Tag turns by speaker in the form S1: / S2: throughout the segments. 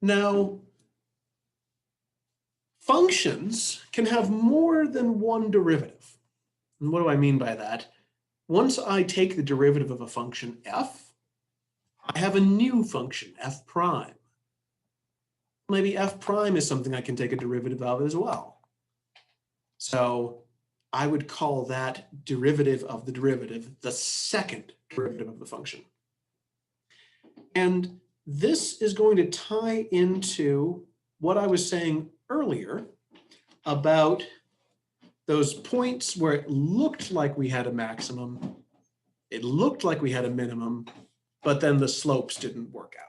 S1: Now, functions can have more than one derivative. And what do I mean by that? Once I take the derivative of a function f, I have a new function, f prime. Maybe f prime is something I can take a derivative of as well. So I would call that derivative of the derivative the second derivative of the function. And this is going to tie into what I was saying earlier about those points where it looked like we had a maximum, it looked like we had a minimum, but then the slopes didn't work out.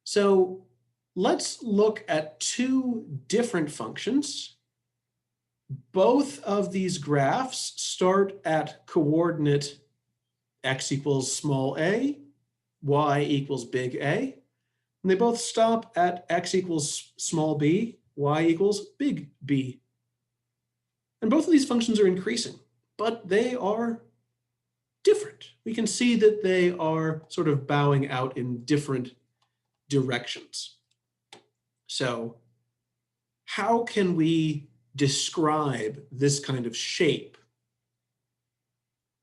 S1: So let's look at two different functions. Both of these graphs start at coordinate x equals small a, y equals big A, and they both stop at x equals small b, y equals big B. And both of these functions are increasing, but they are different. We can see that they are sort of bowing out in different directions. So how can we describe this kind of shape?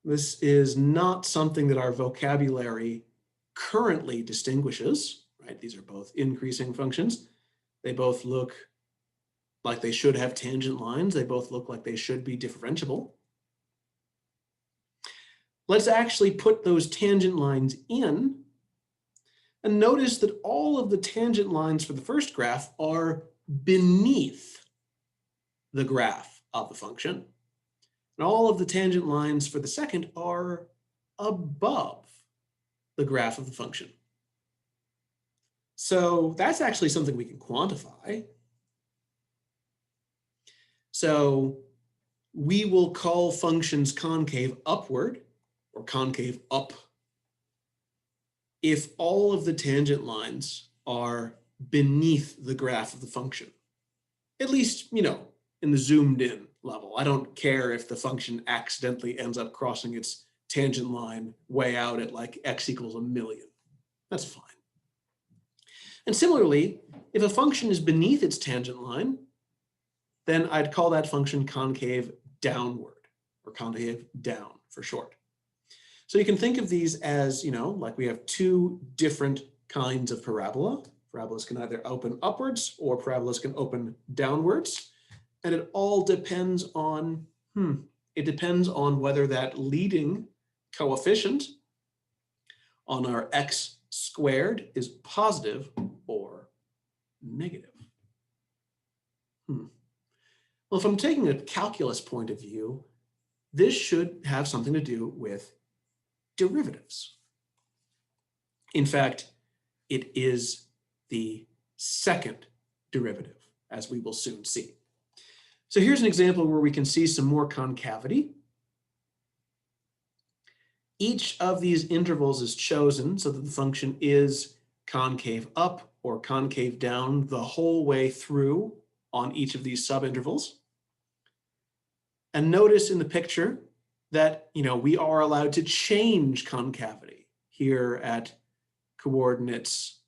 S1: This is not something that our vocabulary currently distinguishes, right? These are both increasing functions. They both look like they should have tangent lines. They both look like they should be differentiable. Let's actually put those tangent lines in and notice that all of the tangent lines for the first graph are beneath the graph of the function. And all of the tangent lines for the second are above the graph of the function. So that's actually something we can quantify. So we will call functions concave upward or concave up if all of the tangent lines are beneath the graph of the function. At least, in the zoomed in level. I don't care if the function accidentally ends up crossing its tangent line way out at like x equals 1,000,000. That's fine. And similarly, if a function is beneath its tangent line, then I'd call that function concave downward, or concave down for short. So you can think of these as, like we have two different kinds of parabola. Parabolas can either open upwards or parabolas can open downwards. And it all depends on, whether that leading coefficient on our x squared is positive or negative. Well, if I'm taking a calculus point of view, this should have something to do with derivatives. In fact, it is the second derivative, as we will soon see. So here's an example where we can see some more concavity. Each of these intervals is chosen so that the function is concave up or concave down the whole way through on each of these subintervals. And notice in the picture that we are allowed to change concavity here at coordinates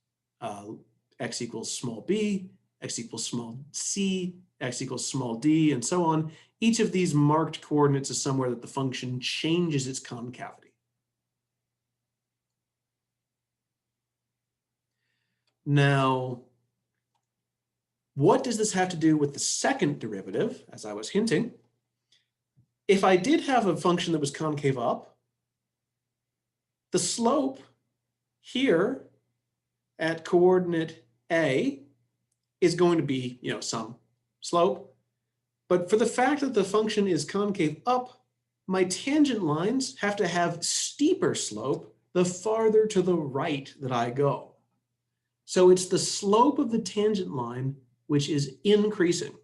S1: x equals small b, x equals small c, x equals small d, and so on. Each of these marked coordinates is somewhere that the function changes its concavity. Now, what does this have to do with the second derivative, as I was hinting? If I did have a function that was concave up, the slope here at coordinate a is going to be, some slope. But for the fact that the function is concave up, my tangent lines have to have steeper slope the farther to the right that I go. So it's the slope of the tangent line which is increasing.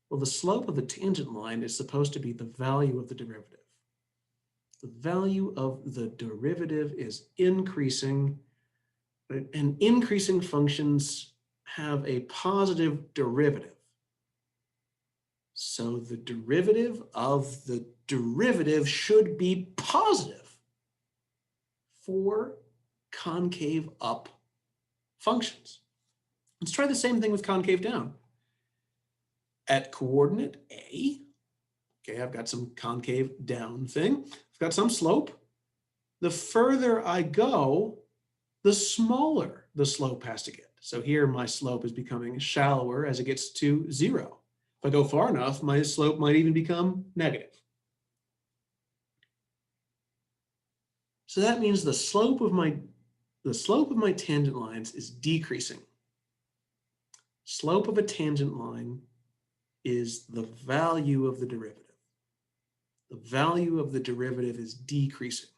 S1: Well, the slope of the tangent line is supposed to be the value of the derivative. The value of the derivative is increasing, and increasing functions have a positive derivative. So the derivative of the derivative should be positive for concave up functions. Let's try the same thing with concave down. At coordinate A, okay, I've got some concave down thing. I've got some slope. The further I go, the smaller the slope has to get. So here my slope is becoming shallower as it gets to 0. If I go far enough, my slope might even become negative. So that means the slope of my tangent lines is decreasing. Slope of a tangent line is the value of the derivative. The value of the derivative is decreasing.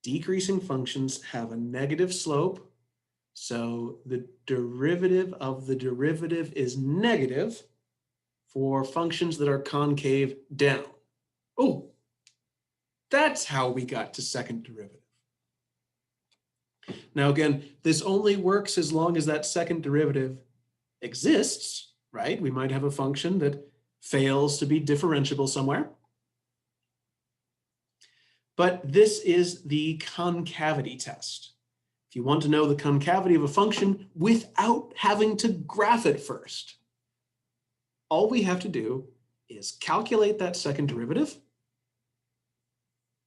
S1: Decreasing functions have a negative slope, so the derivative of the derivative is negative for functions that are concave down. Oh, that's how we got to second derivative. Now again, this only works as long as that second derivative exists, right? We might have a function that fails to be differentiable somewhere. But this is the concavity test. If you want to know the concavity of a function without having to graph it first, all we have to do is calculate that second derivative.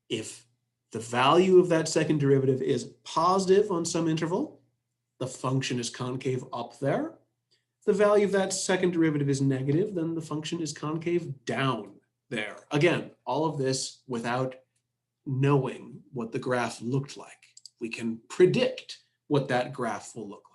S1: If the value of that second derivative is positive on some interval, the function is concave up there. If the value of that second derivative is negative, then the function is concave down there. Again, all of this without knowing what the graph looked like. We can predict what that graph will look like.